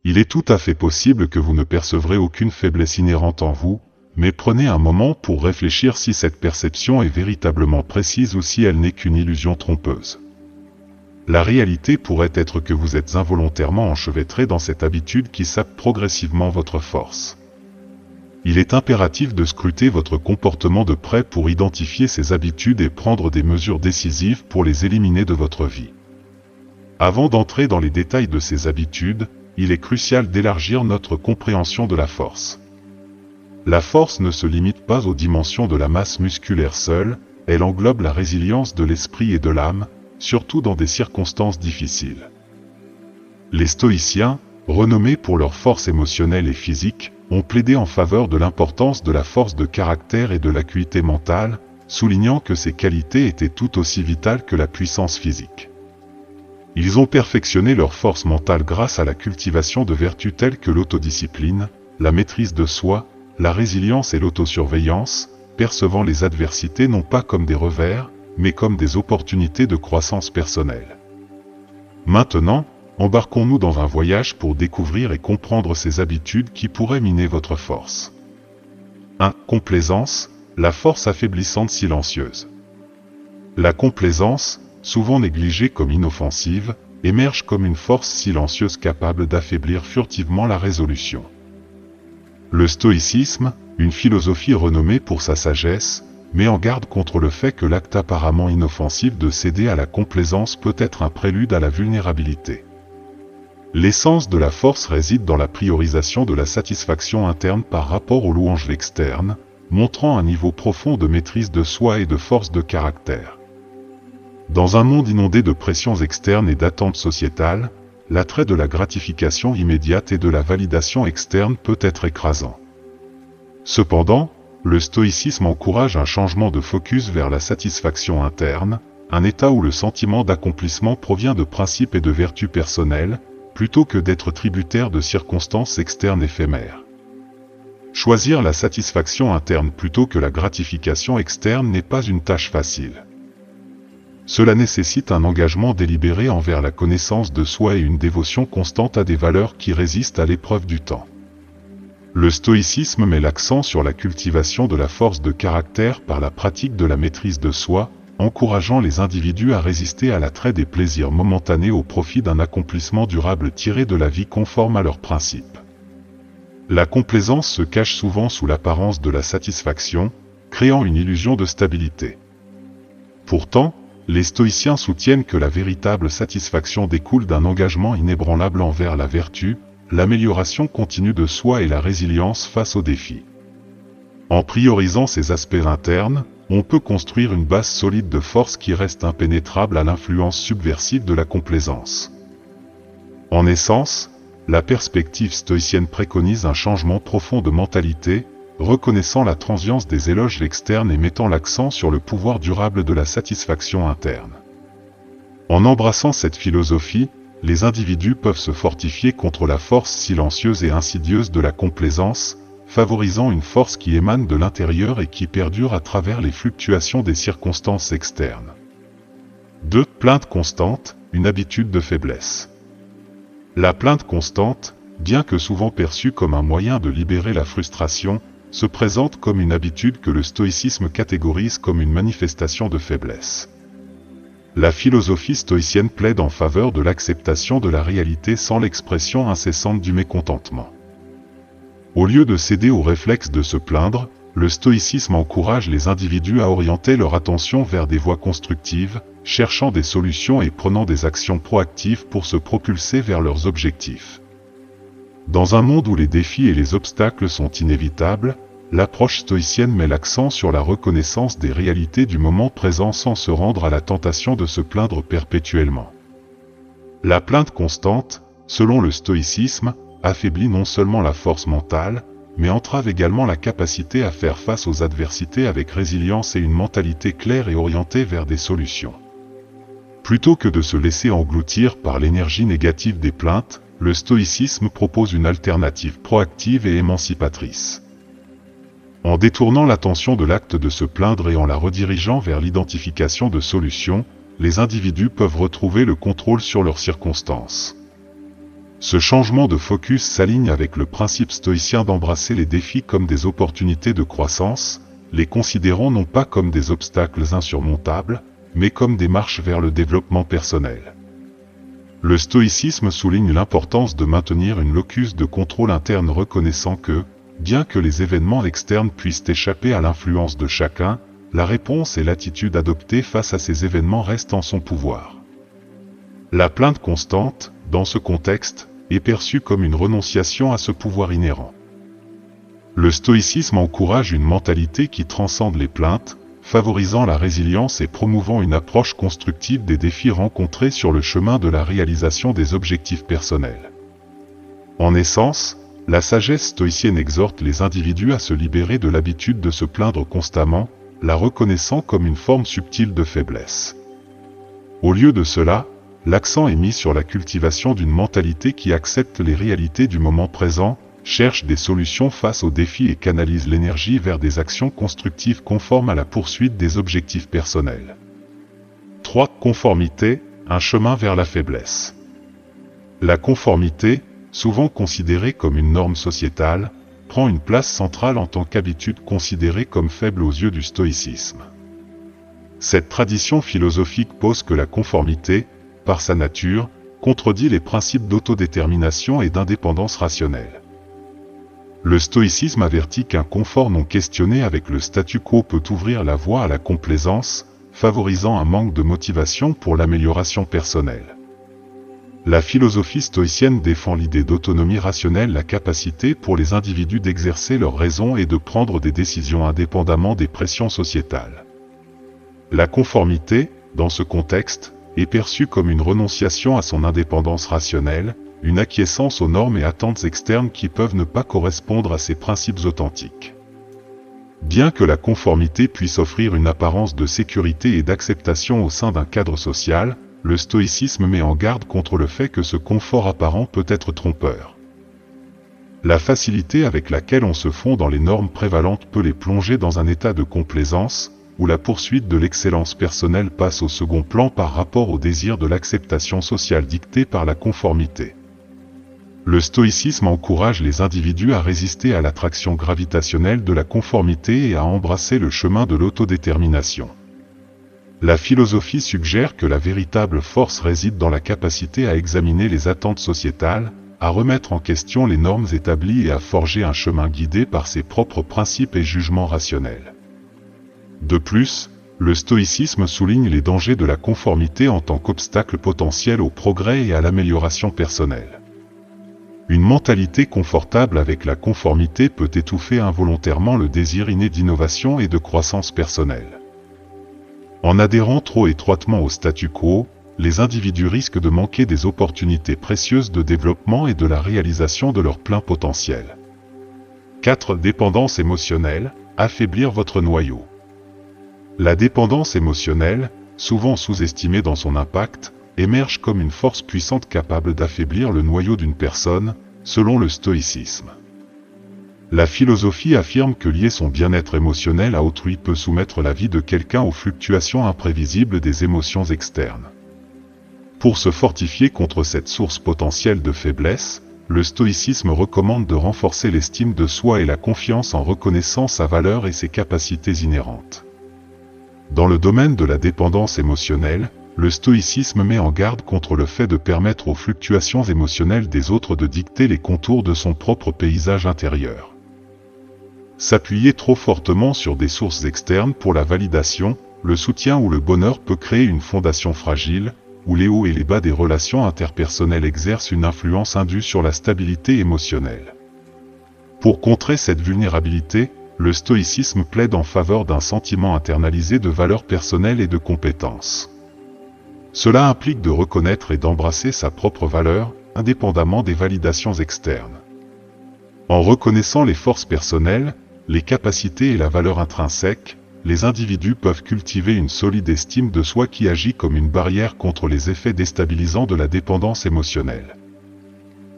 Il est tout à fait possible que vous ne percevrez aucune faiblesse inhérente en vous, mais prenez un moment pour réfléchir si cette perception est véritablement précise ou si elle n'est qu'une illusion trompeuse. La réalité pourrait être que vous êtes involontairement enchevêtré dans cette habitude qui sape progressivement votre force. Il est impératif de scruter votre comportement de près pour identifier ces habitudes et prendre des mesures décisives pour les éliminer de votre vie. Avant d'entrer dans les détails de ces habitudes, il est crucial d'élargir notre compréhension de la force. La force ne se limite pas aux dimensions de la masse musculaire seule, elle englobe la résilience de l'esprit et de l'âme, surtout dans des circonstances difficiles. Les stoïciens, renommés pour leur force émotionnelle et physique, ont plaidé en faveur de l'importance de la force de caractère et de l'acuité mentale, soulignant que ces qualités étaient tout aussi vitales que la puissance physique. Ils ont perfectionné leur force mentale grâce à la cultivation de vertus telles que l'autodiscipline, la maîtrise de soi, la résilience et l'autosurveillance, percevant les adversités non pas comme des revers, mais comme des opportunités de croissance personnelle. Maintenant, embarquons-nous dans un voyage pour découvrir et comprendre ces habitudes qui pourraient miner votre force. 1. Complaisance, la force affaiblissante silencieuse. La complaisance, souvent négligée comme inoffensive, émerge comme une force silencieuse capable d'affaiblir furtivement la résolution. Le stoïcisme, une philosophie renommée pour sa sagesse, met en garde contre le fait que l'acte apparemment inoffensif de céder à la complaisance peut être un prélude à la vulnérabilité. L'essence de la force réside dans la priorisation de la satisfaction interne par rapport aux louanges externes, montrant un niveau profond de maîtrise de soi et de force de caractère. Dans un monde inondé de pressions externes et d'attentes sociétales, l'attrait de la gratification immédiate et de la validation externe peut être écrasant. Cependant, le stoïcisme encourage un changement de focus vers la satisfaction interne, un état où le sentiment d'accomplissement provient de principes et de vertus personnelles, plutôt que d'être tributaire de circonstances externes éphémères. Choisir la satisfaction interne plutôt que la gratification externe n'est pas une tâche facile. Cela nécessite un engagement délibéré envers la connaissance de soi et une dévotion constante à des valeurs qui résistent à l'épreuve du temps. Le stoïcisme met l'accent sur la cultivation de la force de caractère par la pratique de la maîtrise de soi, encourageant les individus à résister à l'attrait des plaisirs momentanés au profit d'un accomplissement durable tiré de la vie conforme à leurs principes. La complaisance se cache souvent sous l'apparence de la satisfaction, créant une illusion de stabilité. Pourtant, les stoïciens soutiennent que la véritable satisfaction découle d'un engagement inébranlable envers la vertu, l'amélioration continue de soi et la résilience face aux défis. En priorisant ces aspects internes, on peut construire une base solide de force qui reste impénétrable à l'influence subversive de la complaisance. En essence, la perspective stoïcienne préconise un changement profond de mentalité, reconnaissant la transience des éloges externes et mettant l'accent sur le pouvoir durable de la satisfaction interne. En embrassant cette philosophie, les individus peuvent se fortifier contre la force silencieuse et insidieuse de la complaisance, favorisant une force qui émane de l'intérieur et qui perdure à travers les fluctuations des circonstances externes. 2. Plainte constante, une habitude de faiblesse. La plainte constante, bien que souvent perçue comme un moyen de libérer la frustration, se présente comme une habitude que le stoïcisme catégorise comme une manifestation de faiblesse. La philosophie stoïcienne plaide en faveur de l'acceptation de la réalité sans l'expression incessante du mécontentement. Au lieu de céder au réflexe de se plaindre, le stoïcisme encourage les individus à orienter leur attention vers des voies constructives, cherchant des solutions et prenant des actions proactives pour se propulser vers leurs objectifs. Dans un monde où les défis et les obstacles sont inévitables, l'approche stoïcienne met l'accent sur la reconnaissance des réalités du moment présent sans se rendre à la tentation de se plaindre perpétuellement. La plainte constante, selon le stoïcisme, affaiblit non seulement la force mentale, mais entrave également la capacité à faire face aux adversités avec résilience et une mentalité claire et orientée vers des solutions. Plutôt que de se laisser engloutir par l'énergie négative des plaintes, le stoïcisme propose une alternative proactive et émancipatrice. En détournant l'attention de l'acte de se plaindre et en la redirigeant vers l'identification de solutions, les individus peuvent retrouver le contrôle sur leurs circonstances. Ce changement de focus s'aligne avec le principe stoïcien d'embrasser les défis comme des opportunités de croissance, les considérant non pas comme des obstacles insurmontables, mais comme des marches vers le développement personnel. Le stoïcisme souligne l'importance de maintenir une locus de contrôle interne reconnaissant que, bien que les événements externes puissent échapper à l'influence de chacun, la réponse et l'attitude adoptée face à ces événements restent en son pouvoir. La plainte constante, dans ce contexte, est perçue comme une renonciation à ce pouvoir inhérent. Le stoïcisme encourage une mentalité qui transcende les plaintes, favorisant la résilience et promouvant une approche constructive des défis rencontrés sur le chemin de la réalisation des objectifs personnels. En essence, la sagesse stoïcienne exhorte les individus à se libérer de l'habitude de se plaindre constamment, la reconnaissant comme une forme subtile de faiblesse. Au lieu de cela, l'accent est mis sur la cultivation d'une mentalité qui accepte les réalités du moment présent, cherche des solutions face aux défis et canalise l'énergie vers des actions constructives conformes à la poursuite des objectifs personnels. 3. Conformité, un chemin vers la faiblesse. La conformité, souvent considérée comme une norme sociétale, prend une place centrale en tant qu'habitude considérée comme faible aux yeux du stoïcisme. Cette tradition philosophique pose que la conformité, par sa nature, contredit les principes d'autodétermination et d'indépendance rationnelle. Le stoïcisme avertit qu'un confort non questionné avec le statu quo peut ouvrir la voie à la complaisance, favorisant un manque de motivation pour l'amélioration personnelle. La philosophie stoïcienne défend l'idée d'autonomie rationnelle, la capacité pour les individus d'exercer leur raison et de prendre des décisions indépendamment des pressions sociétales. La conformité, dans ce contexte, est perçue comme une renonciation à son indépendance rationnelle, une acquiescence aux normes et attentes externes qui peuvent ne pas correspondre à ses principes authentiques. Bien que la conformité puisse offrir une apparence de sécurité et d'acceptation au sein d'un cadre social, le stoïcisme met en garde contre le fait que ce confort apparent peut être trompeur. La facilité avec laquelle on se fond dans les normes prévalentes peut les plonger dans un état de complaisance, où la poursuite de l'excellence personnelle passe au second plan par rapport au désir de l'acceptation sociale dictée par la conformité. Le stoïcisme encourage les individus à résister à l'attraction gravitationnelle de la conformité et à embrasser le chemin de l'autodétermination. La philosophie suggère que la véritable force réside dans la capacité à examiner les attentes sociétales, à remettre en question les normes établies et à forger un chemin guidé par ses propres principes et jugements rationnels. De plus, le stoïcisme souligne les dangers de la conformité en tant qu'obstacle potentiel au progrès et à l'amélioration personnelle. Une mentalité confortable avec la conformité peut étouffer involontairement le désir inné d'innovation et de croissance personnelle. En adhérant trop étroitement au statu quo, les individus risquent de manquer des opportunités précieuses de développement et de la réalisation de leur plein potentiel. 4. Dépendance émotionnelle, affaiblir votre noyau. La dépendance émotionnelle, souvent sous-estimée dans son impact, émerge comme une force puissante capable d'affaiblir le noyau d'une personne, selon le stoïcisme. La philosophie affirme que lier son bien-être émotionnel à autrui peut soumettre la vie de quelqu'un aux fluctuations imprévisibles des émotions externes. Pour se fortifier contre cette source potentielle de faiblesse, le stoïcisme recommande de renforcer l'estime de soi et la confiance en reconnaissant sa valeur et ses capacités inhérentes. Dans le domaine de la dépendance émotionnelle, le stoïcisme met en garde contre le fait de permettre aux fluctuations émotionnelles des autres de dicter les contours de son propre paysage intérieur. S'appuyer trop fortement sur des sources externes pour la validation, le soutien ou le bonheur peut créer une fondation fragile, où les hauts et les bas des relations interpersonnelles exercent une influence indue sur la stabilité émotionnelle. Pour contrer cette vulnérabilité, le stoïcisme plaide en faveur d'un sentiment internalisé de valeur personnelle et de compétence. Cela implique de reconnaître et d'embrasser sa propre valeur, indépendamment des validations externes. En reconnaissant les forces personnelles, les capacités et la valeur intrinsèque, les individus peuvent cultiver une solide estime de soi qui agit comme une barrière contre les effets déstabilisants de la dépendance émotionnelle.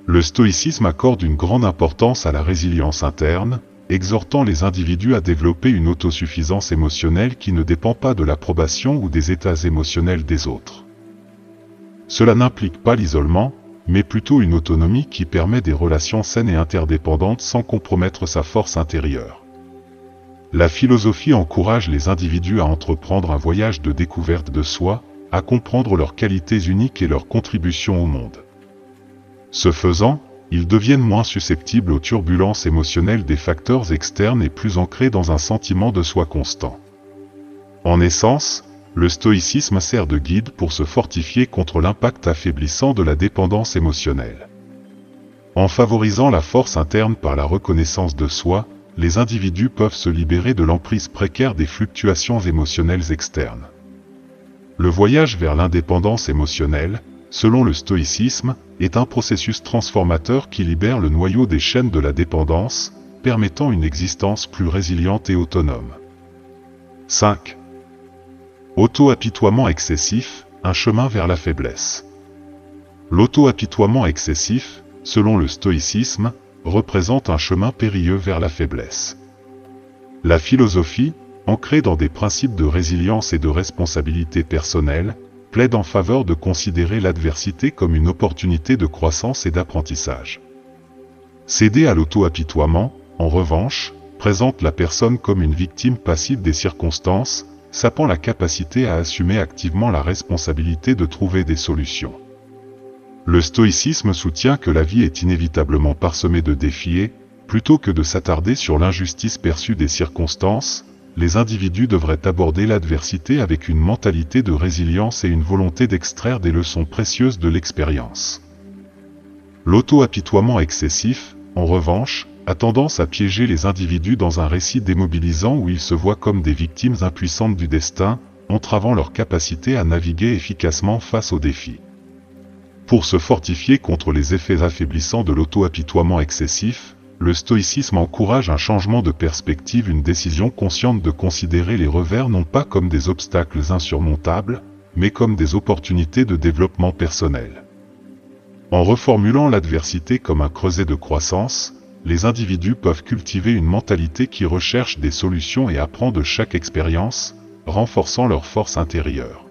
Le stoïcisme accorde une grande importance à la résilience interne, exhortant les individus à développer une autosuffisance émotionnelle qui ne dépend pas de l'approbation ou des états émotionnels des autres. Cela n'implique pas l'isolement, mais plutôt une autonomie qui permet des relations saines et interdépendantes sans compromettre sa force intérieure. La philosophie encourage les individus à entreprendre un voyage de découverte de soi, à comprendre leurs qualités uniques et leurs contributions au monde. Ce faisant, ils deviennent moins susceptibles aux turbulences émotionnelles des facteurs externes et plus ancrés dans un sentiment de soi constant. En essence, le stoïcisme sert de guide pour se fortifier contre l'impact affaiblissant de la dépendance émotionnelle. En favorisant la force interne par la reconnaissance de soi, les individus peuvent se libérer de l'emprise précaire des fluctuations émotionnelles externes. Le voyage vers l'indépendance émotionnelle, selon le stoïcisme, est un processus transformateur qui libère le noyau des chaînes de la dépendance, permettant une existence plus résiliente et autonome. 5. Auto-apitoiement excessif, un chemin vers la faiblesse. L'auto-apitoiement excessif, selon le stoïcisme, représente un chemin périlleux vers la faiblesse. La philosophie, ancrée dans des principes de résilience et de responsabilité personnelle, plaide en faveur de considérer l'adversité comme une opportunité de croissance et d'apprentissage. Céder à l'auto-apitoiement, en revanche, présente la personne comme une victime passive des circonstances, sapant la capacité à assumer activement la responsabilité de trouver des solutions. Le stoïcisme soutient que la vie est inévitablement parsemée de défis et, plutôt que de s'attarder sur l'injustice perçue des circonstances, les individus devraient aborder l'adversité avec une mentalité de résilience et une volonté d'extraire des leçons précieuses de l'expérience. L'auto-apitoiement excessif, en revanche, a tendance à piéger les individus dans un récit démobilisant où ils se voient comme des victimes impuissantes du destin, entravant leur capacité à naviguer efficacement face aux défis. Pour se fortifier contre les effets affaiblissants de l'auto-apitoiement excessif, le stoïcisme encourage un changement de perspective, une décision consciente de considérer les revers non pas comme des obstacles insurmontables, mais comme des opportunités de développement personnel. En reformulant l'adversité comme un creuset de croissance, les individus peuvent cultiver une mentalité qui recherche des solutions et apprend de chaque expérience, renforçant leur force intérieure.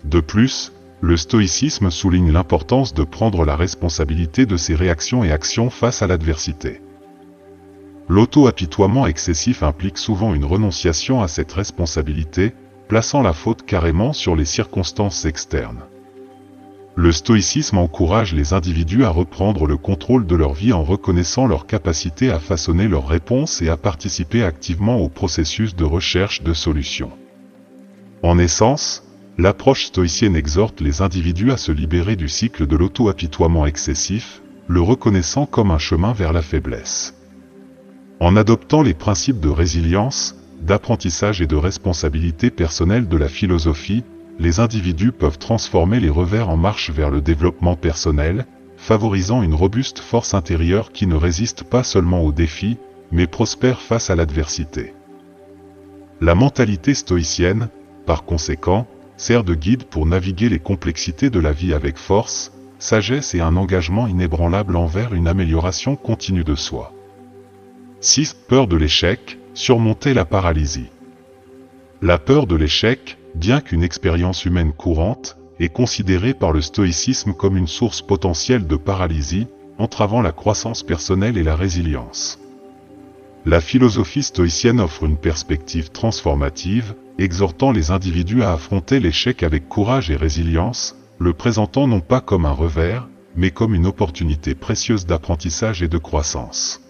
De plus, le stoïcisme souligne l'importance de prendre la responsabilité de ses réactions et actions face à l'adversité. L'auto-apitoiement excessif implique souvent une renonciation à cette responsabilité, plaçant la faute carrément sur les circonstances externes. Le stoïcisme encourage les individus à reprendre le contrôle de leur vie en reconnaissant leur capacité à façonner leurs réponses et à participer activement au processus de recherche de solutions. En essence, l'approche stoïcienne exhorte les individus à se libérer du cycle de l'auto-apitoiement excessif, le reconnaissant comme un chemin vers la faiblesse. En adoptant les principes de résilience, d'apprentissage et de responsabilité personnelle de la philosophie, les individus peuvent transformer les revers en marche vers le développement personnel, favorisant une robuste force intérieure qui ne résiste pas seulement aux défis, mais prospère face à l'adversité. La mentalité stoïcienne, par conséquent, sert de guide pour naviguer les complexités de la vie avec force, sagesse et un engagement inébranlable envers une amélioration continue de soi. 6. Peur de l'échec, surmonter la paralysie. La peur de l'échec, bien qu'une expérience humaine courante, est considérée par le stoïcisme comme une source potentielle de paralysie, entravant la croissance personnelle et la résilience. La philosophie stoïcienne offre une perspective transformative, exhortant les individus à affronter l'échec avec courage et résilience, le présentant non pas comme un revers, mais comme une opportunité précieuse d'apprentissage et de croissance.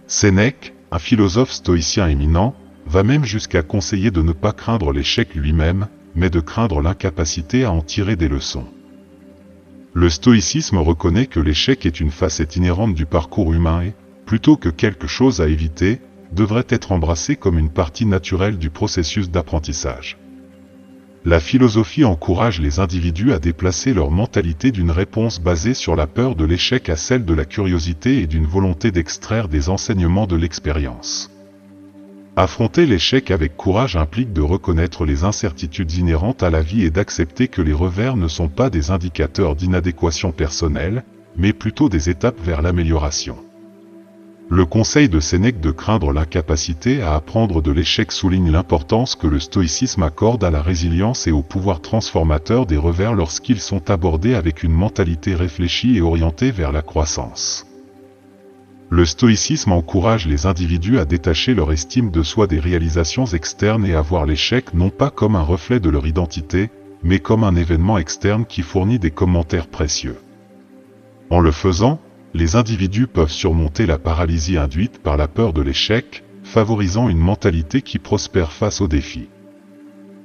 Sénèque, un philosophe stoïcien éminent, va même jusqu'à conseiller de ne pas craindre l'échec lui-même, mais de craindre l'incapacité à en tirer des leçons. Le stoïcisme reconnaît que l'échec est une facette inhérente du parcours humain et, plutôt que quelque chose à éviter, devrait être embrassé comme une partie naturelle du processus d'apprentissage. La philosophie encourage les individus à déplacer leur mentalité d'une réponse basée sur la peur de l'échec à celle de la curiosité et d'une volonté d'extraire des enseignements de l'expérience. Affronter l'échec avec courage implique de reconnaître les incertitudes inhérentes à la vie et d'accepter que les revers ne sont pas des indicateurs d'inadéquation personnelle, mais plutôt des étapes vers l'amélioration. Le conseil de Sénèque de craindre l'incapacité à apprendre de l'échec souligne l'importance que le stoïcisme accorde à la résilience et au pouvoir transformateur des revers lorsqu'ils sont abordés avec une mentalité réfléchie et orientée vers la croissance. Le stoïcisme encourage les individus à détacher leur estime de soi des réalisations externes et à voir l'échec non pas comme un reflet de leur identité, mais comme un événement externe qui fournit des commentaires précieux. En le faisant, les individus peuvent surmonter la paralysie induite par la peur de l'échec, favorisant une mentalité qui prospère face aux défis.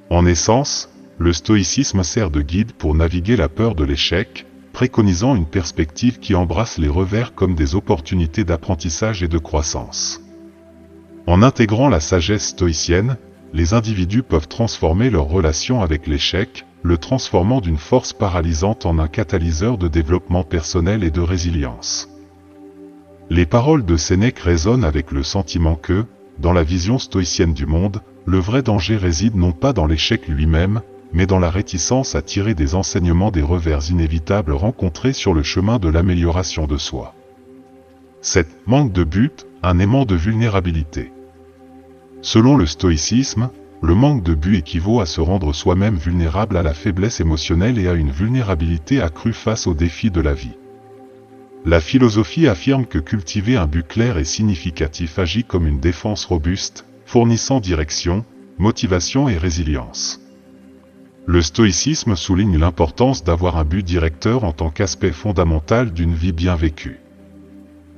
En essence, le stoïcisme sert de guide pour naviguer la peur de l'échec, préconisant une perspective qui embrasse les revers comme des opportunités d'apprentissage et de croissance. En intégrant la sagesse stoïcienne, les individus peuvent transformer leur relation avec l'échec, le transformant d'une force paralysante en un catalyseur de développement personnel et de résilience. Les paroles de Sénèque résonnent avec le sentiment que, dans la vision stoïcienne du monde, le vrai danger réside non pas dans l'échec lui-même, mais dans la réticence à tirer des enseignements des revers inévitables rencontrés sur le chemin de l'amélioration de soi. Cet manque de but, un aimant de vulnérabilité. Selon le stoïcisme, le manque de but équivaut à se rendre soi-même vulnérable à la faiblesse émotionnelle et à une vulnérabilité accrue face aux défis de la vie. La philosophie affirme que cultiver un but clair et significatif agit comme une défense robuste, fournissant direction, motivation et résilience. Le stoïcisme souligne l'importance d'avoir un but directeur en tant qu'aspect fondamental d'une vie bien vécue.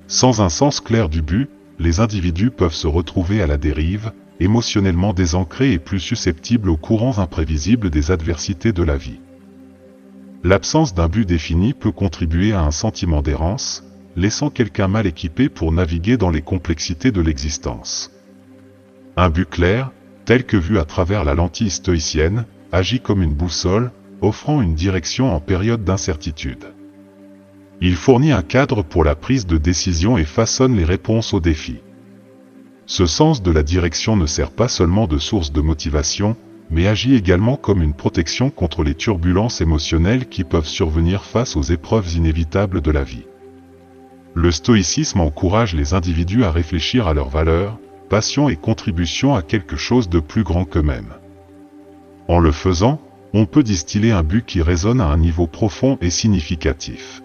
Sans un sens clair du but, les individus peuvent se retrouver à la dérive, émotionnellement désancrés et plus susceptibles aux courants imprévisibles des adversités de la vie. L'absence d'un but défini peut contribuer à un sentiment d'errance, laissant quelqu'un mal équipé pour naviguer dans les complexités de l'existence. Un but clair, tel que vu à travers la lentille stoïcienne, agit comme une boussole, offrant une direction en période d'incertitude. Il fournit un cadre pour la prise de décision et façonne les réponses aux défis. Ce sens de la direction ne sert pas seulement de source de motivation, mais agit également comme une protection contre les turbulences émotionnelles qui peuvent survenir face aux épreuves inévitables de la vie. Le stoïcisme encourage les individus à réfléchir à leurs valeurs, passions et contributions à quelque chose de plus grand qu'eux-mêmes. En le faisant, on peut distiller un but qui résonne à un niveau profond et significatif.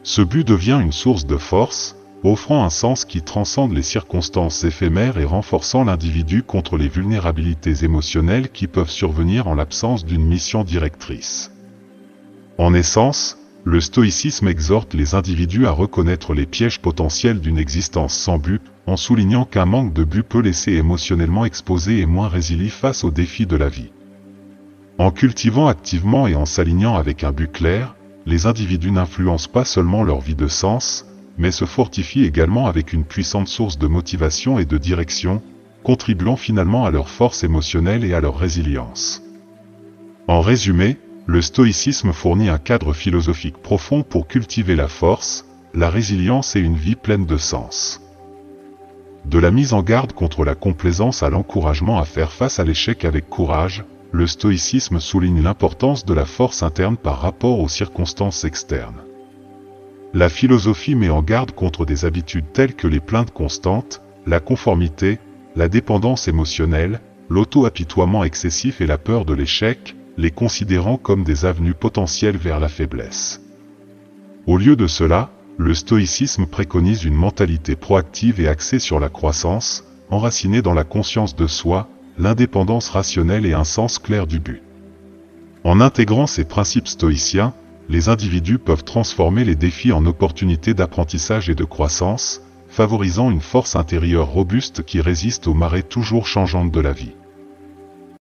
Ce but devient une source de force, offrant un sens qui transcende les circonstances éphémères et renforçant l'individu contre les vulnérabilités émotionnelles qui peuvent survenir en l'absence d'une mission directrice. En essence, le stoïcisme exhorte les individus à reconnaître les pièges potentiels d'une existence sans but, en soulignant qu'un manque de but peut laisser émotionnellement exposé et moins résilient face aux défis de la vie. En cultivant activement et en s'alignant avec un but clair, les individus n'influencent pas seulement leur vie de sens, mais se fortifient également avec une puissante source de motivation et de direction, contribuant finalement à leur force émotionnelle et à leur résilience. En résumé, le stoïcisme fournit un cadre philosophique profond pour cultiver la force, la résilience et une vie pleine de sens. De la mise en garde contre la complaisance à l'encouragement à faire face à l'échec avec courage, le stoïcisme souligne l'importance de la force interne par rapport aux circonstances externes. La philosophie met en garde contre des habitudes telles que les plaintes constantes, la conformité, la dépendance émotionnelle, l'auto-apitoiement excessif et la peur de l'échec, les considérant comme des avenues potentielles vers la faiblesse. Au lieu de cela, le stoïcisme préconise une mentalité proactive et axée sur la croissance, enracinée dans la conscience de soi, l'indépendance rationnelle et un sens clair du but. En intégrant ces principes stoïciens, les individus peuvent transformer les défis en opportunités d'apprentissage et de croissance, favorisant une force intérieure robuste qui résiste aux marées toujours changeantes de la vie.